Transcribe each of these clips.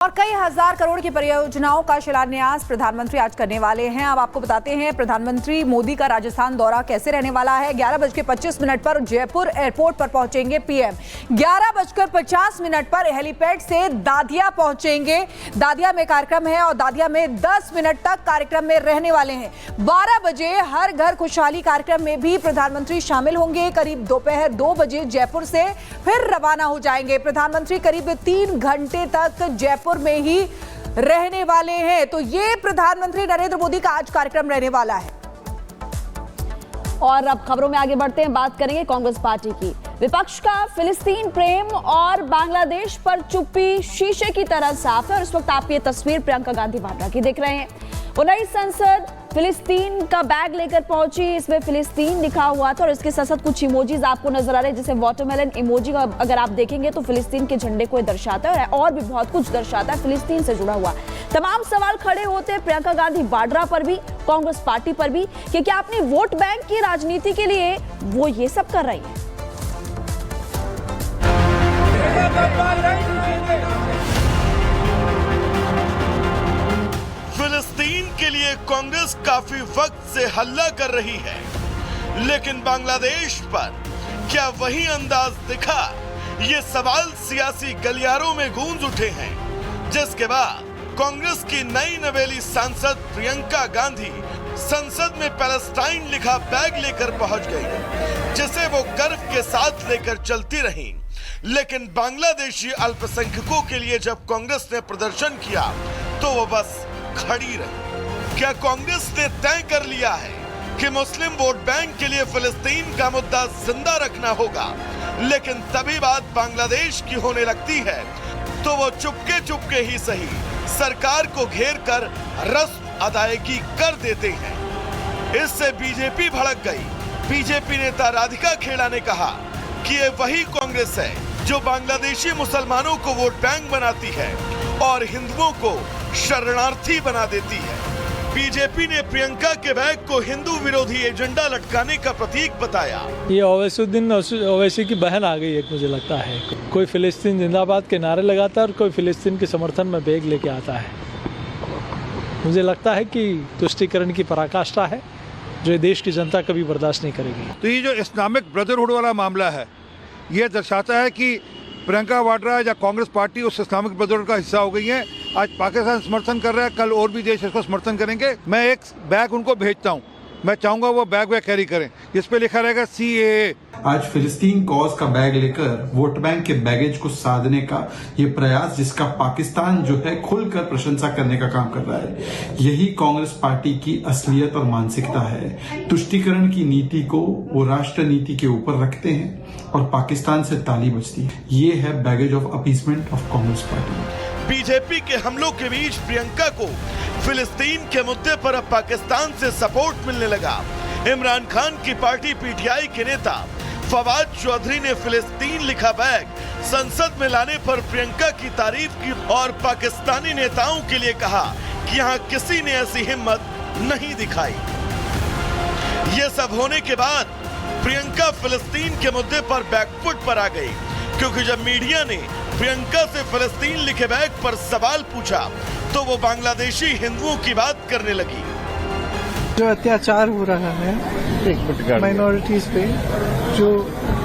और कई हजार करोड़ की परियोजनाओं का शिलान्यास प्रधानमंत्री आज करने वाले हैं। अब आपको बताते हैं प्रधानमंत्री मोदी का राजस्थान दौरा कैसे रहने वाला है। 11:25 पर जयपुर एयरपोर्ट पर पहुंचेंगे पीएम। 11:50 पर हेलीपैड से दादिया पहुंचेंगे। दादिया में कार्यक्रम है और दादिया में 10 मिनट तक कार्यक्रम में रहने वाले हैं। 12 बजे हर घर खुशहाली कार्यक्रम में भी प्रधानमंत्री शामिल होंगे। करीब दोपहर 2 बजे जयपुर से फिर रवाना हो जाएंगे। प्रधानमंत्री करीब 3 घंटे तक जयपुर में ही रहने वाले हैं। तो ये प्रधानमंत्री नरेंद्र मोदी का आज कार्यक्रम रहने वाला है। और अब खबरों में आगे बढ़ते हैं, बात करेंगे कांग्रेस पार्टी की। विपक्ष का फिलिस्तीन प्रेम और बांग्लादेश पर चुप्पी शीशे की तरह साफ है। और इस वक्त आप ये तस्वीर प्रियंका गांधी वाड्रा की देख रहे हैं। वो नई संसद फिलिस्तीन का बैग लेकर पहुंची। इसमें फिलिस्तीन लिखा हुआ था और इसके साथ साथ कुछ इमोजीज आपको नजर आ रहे हैं, जैसे वाटरमेलन इमोजी का अगर आप देखेंगे तो फिलिस्तीन के झंडे को दर्शाता है और भी बहुत कुछ दर्शाता है फिलिस्तीन से जुड़ा हुआ। तमाम सवाल खड़े होते हैं प्रियंका गांधी वाड्रा पर भी, कांग्रेस पार्टी पर भी, कि क्या अपनी वोट बैंक की राजनीति के लिए वो ये सब कर रही है। फिलिस्तीन के लिए कांग्रेस काफी वक्त से हल्ला कर रही है, लेकिन बांग्लादेश पर क्या वही अंदाज दिखा? ये सवाल सियासी गलियारों में गूंज उठे हैं, जिसके बाद कांग्रेस की नई नवेली सांसद प्रियंका गांधी संसद में पैलेस्टाइन लिखा बैग लेकर पहुंच गई, जिसे वो गर्व के साथ लेकर चलती रहीं। लेकिन बांग्लादेशी अल्पसंख्यकों के लिए जब कांग्रेस ने प्रदर्शन किया तो वो बस खड़ी रही। क्या कांग्रेस ने तय कर लिया है कि मुस्लिम वोट बैंक के लिए फिलिस्तीन का मुद्दा जिंदा रखना होगा? लेकिन तभी बात बांग्लादेश की होने लगती है तो वो चुपके चुपके ही सही सरकार को घेर कर रस्म अदायगी कर देते हैं। इससे बीजेपी भड़क गई। बीजेपी नेता राधिका खेड़ा ने कहा कि ये वही कांग्रेस है जो बांग्लादेशी मुसलमानों को वोट बैंक बनाती है और हिंदुओं को शरणार्थी बना देती है। बीजेपी ने प्रियंका के बैग को हिंदू विरोधी एजेंडा लटकाने का प्रतीक बताया। ये ओवैसुद्दीन ओवैसी की बहन आ गई है, मुझे लगता है। कोई फिलिस्तीन जिंदाबाद के नारे लगाता है और कोई फिलिस्तीन के समर्थन में बैग लेके आता है। मुझे लगता है कि तुष्टीकरण की पराकाष्ठा है जो देश की जनता कभी बर्दाश्त नहीं करेगी। तो ये जो इस्लामिक ब्रदरहुड वाला मामला है, ये दर्शाता है कि प्रियंका वाड्रा या कांग्रेस पार्टी उस इस्लामिक ब्रदरहुड का हिस्सा हो गई है। आज पाकिस्तान समर्थन कर रहा है, कल और भी देश इसको समर्थन करेंगे। मैं एक बैग उनको भेजता हूँ, मैं चाहूंगा वो बैग कैरी करें, जिस पे लिखा रहेगा CAA। आज फिलिस्तीन कॉज का बैग लेकर वोट बैंक के बैगेज को साधने का ये प्रयास, जिसका पाकिस्तान जो है खुलकर प्रशंसा करने का काम कर रहा है, यही कांग्रेस पार्टी की असलियत और मानसिकता है। तुष्टीकरण की नीति को वो राष्ट्र नीति के ऊपर रखते हैं और पाकिस्तान से ताली बजती है। ये है baggage of appeasement of Congress party. BJP के हमलों के बीच प्रियंका को फिलिस्तीन के मुद्दे पर अब पाकिस्तान से सपोर्ट मिलने लगा। इमरान खान की पार्टी PTI के नेता फवाद चौधरी ने फिलिस्तीन लिखा बैग संसद में लाने पर प्रियंका की तारीफ की और पाकिस्तानी नेताओं के लिए कहा कि यहाँ किसी ने ऐसी हिम्मत नहीं दिखाई। ये सब होने के बाद प्रियंका फिलिस्तीन के मुद्दे पर बैकफुट पर आ गई, क्योंकि जब मीडिया ने प्रियंका से फिलिस्तीन लिखे बैग पर सवाल पूछा तो वो बांग्लादेशी हिंदुओं की बात करने लगी। जो अत्याचार हो रहा है माइनॉरिटीज पे, जो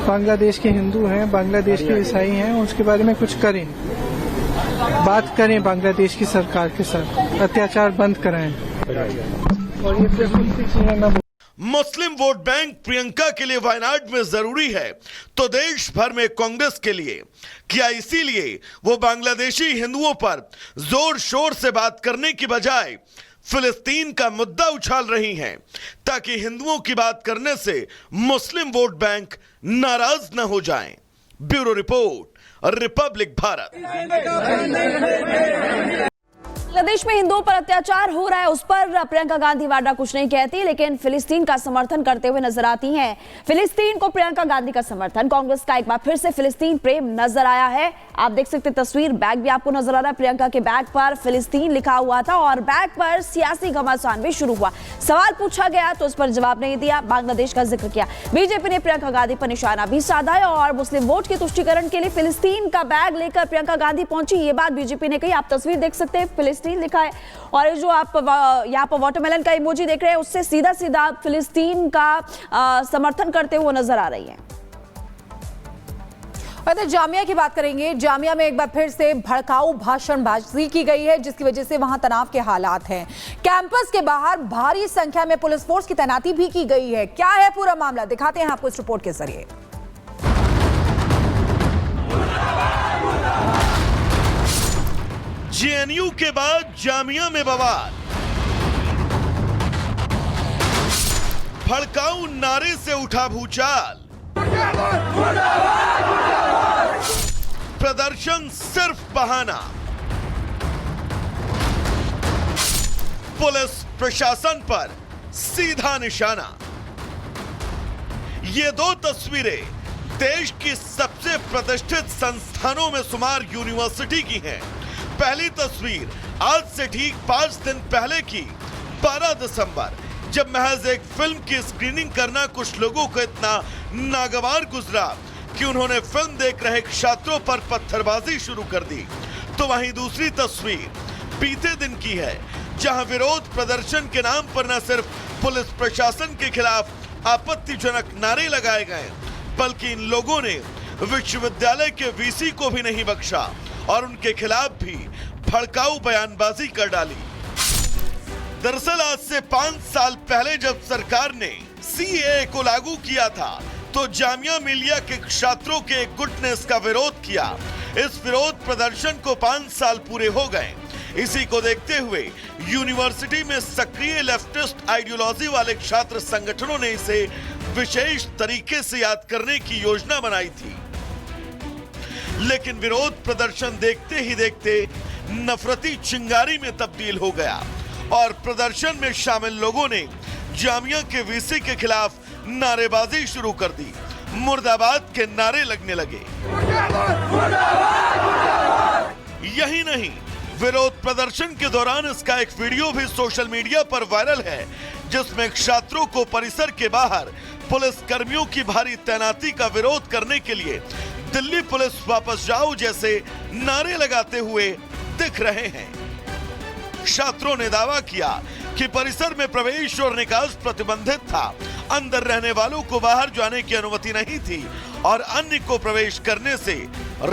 बांग्लादेश के हिंदू हैं, बांग्लादेश के ईसाई हैं, उसके बारे में कुछ करें, बात करें बांग्लादेश की सरकार के साथ, अत्याचार बंद कराएं। और ये मुस्लिम वोट बैंक प्रियंका के लिए वायनाड में जरूरी है तो देश भर में कांग्रेस के लिए क्या? इसीलिए वो बांग्लादेशी हिंदुओं पर जोर शोर से बात करने की बजाय फिलिस्तीन का मुद्दा उछाल रही हैं, ताकि हिंदुओं की बात करने से मुस्लिम वोट बैंक नाराज न हो जाएं। Bureau report, Republic Bharat. Bangladesh Bangladesh में हिंदुओं पर अत्याचार हो रहा है, उस पर प्रियंका गांधी वाड्रा कुछ नहीं कहती, लेकिन फिलिस्तीन का समर्थन करते हुए नजर आती हैं। फिलिस्तीन को प्रियंका गांधी का समर्थन, कांग्रेस का एक बार फिर से फिलिस्तीन प्रेम नजर आया है। आप देख सकते हैं तस्वीर, बैग भी आपको नजर आ रहा है। प्रियंका के बैग पर फिलिस्तीन लिखा हुआ था और बैग पर सियासी घमासान भी शुरू हुआ। सवाल पूछा गया तो उस पर जवाब नहीं दिया, बांग्लादेश का जिक्र किया। बीजेपी ने प्रियंका गांधी पर निशाना भी साधा है और मुस्लिम वोट के तुष्टीकरण के लिए फिलिस्तीन का बैग लेकर प्रियंका गांधी पहुंची, ये बात बीजेपी ने कही। आप तस्वीर देख सकते हैं, फिलिस्तीन लिखा है और जो आप यहाँ पर वाटरमेलन का इमोजी देख रहे हैं, उससे सीधा सीधा फिलिस्तीन का समर्थन करते हुए नजर आ रही है। जामिया की बात करेंगे। जामिया में एक बार फिर से भड़काऊ भाषणबाजी की गई है, जिसकी वजह से वहां तनाव के हालात हैं। कैंपस के बाहर भारी संख्या में पुलिस फोर्स की तैनाती भी की गई है। क्या है पूरा मामला, दिखाते हैं आपको इस रिपोर्ट के जरिए। जेएनयू के बाद जामिया में बवाल, भड़काऊ नारे से उठा भूचाल, प्रदर्शन सिर्फ बहाना, पुलिस प्रशासन पर सीधा निशाना। ये दो तस्वीरें देश की सबसे प्रतिष्ठित संस्थानों में शुमार यूनिवर्सिटी की हैं। पहली तस्वीर आज से ठीक 5 दिन पहले की 12 दिसंबर, जब महज एक फिल्म की स्क्रीनिंग करना कुछ लोगों को इतना नागवार गुजरा कि उन्होंने फिल्म देख रहे छात्रों पर पत्थरबाजी शुरू कर दी। तो वहीं दूसरी तस्वीर बीते दिन की है, जहां विरोध प्रदर्शन के नाम पर न सिर्फ पुलिस प्रशासन के खिलाफ आपत्तिजनक नारे लगाए गए, बल्कि इन लोगों ने विश्वविद्यालय के वीसी को भी नहीं बख्शा और उनके खिलाफ भी भड़काऊ बयानबाजी कर डाली। दरअसल आज से 5 साल पहले जब सरकार ने सीएए को लागू किया था, तो जामिया मिलिया के छात्रों के एक गुट ने इसका विरोध किया। इस विरोध प्रदर्शन को 5 साल पूरे हो गए। इसी को देखते हुए यूनिवर्सिटी में सक्रिय लेफ्टिस्ट आइडियोलॉजी वाले छात्र संगठनों ने इसे विशेष तरीके से याद करने की योजना बनाई थी। लेकिन विरोध प्रदर्शन देखते ही देखते नफरती चिंगारी में तब्दील हो गया और प्रदर्शन में शामिल लोगों ने जामिया के वीसी के खिलाफ नारेबाजी शुरू कर दी। मुर्दाबाद के नारे लगने लगे। यही नहीं, विरोध प्रदर्शन के दौरान इसका एक वीडियो भी सोशल मीडिया पर वायरल है, जिसमें छात्रों को परिसर के बाहर पुलिस कर्मियों की भारी तैनाती का विरोध करने के लिए दिल्ली पुलिस वापस जाओ जैसे नारे लगाते हुए दिख रहे हैं। छात्रों ने दावा किया कि परिसर में प्रवेश और निकास प्रतिबंधित था, अंदर रहने वालों को बाहर जाने की अनुमति नहीं थी और अन्य को प्रवेश करने से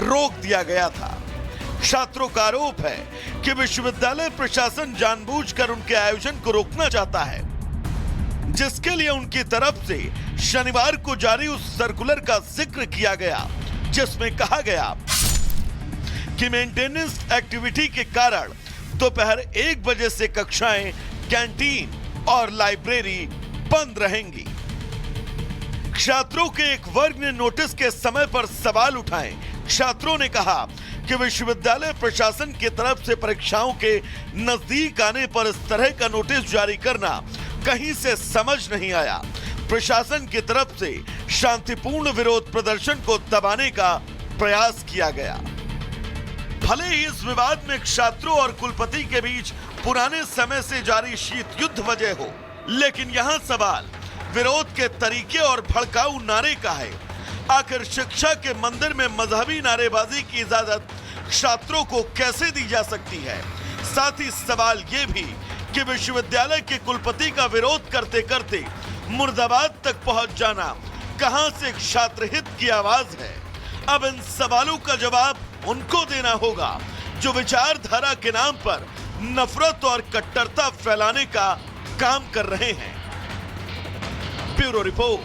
रोक दिया गया था। छात्रों का आरोप है कि विश्वविद्यालय प्रशासन जानबूझकर उनके आयोजन को रोकना चाहता है, जिसके लिए उनकी तरफ से शनिवार को जारी उस सर्कुलर का जिक्र किया गया, जिसमें कहा गया कि मेंटेनेंस एक्टिविटी के कारण दोपहर 1 बजे से कक्षाएं, कैंटीन और लाइब्रेरी बंद रहेंगी। छात्रों के एक वर्ग ने नोटिस के समय पर सवाल उठाए। छात्रों ने कहा कि विश्वविद्यालय प्रशासन की तरफ से परीक्षाओं के नजदीक आने पर इस तरह का नोटिस जारी करना कहीं से समझ नहीं आया। प्रशासन की तरफ से शांतिपूर्ण विरोध प्रदर्शन को दबाने का प्रयास किया गया। भले ही इस विवाद में छात्रों और कुलपति के बीच पुराने समय से जारी शीत युद्ध वजह हो, लेकिन यहाँ सवाल विरोध के तरीके और भड़काऊ नारे का है। आखिर शिक्षा के मंदिर में मजहबी नारेबाजी की इजाजत छात्रों को कैसे दी जा सकती है? साथ ही सवाल ये भी कि विश्वविद्यालय के कुलपति का विरोध करते करते मुर्दाबाद तक पहुंच जाना कहां से छात्र हित की आवाज है? अब इन सवालों का जवाब उनको देना होगा जो विचारधारा के नाम पर नफरत और कट्टरता फैलाने का काम कर रहे हैं। Bureau report.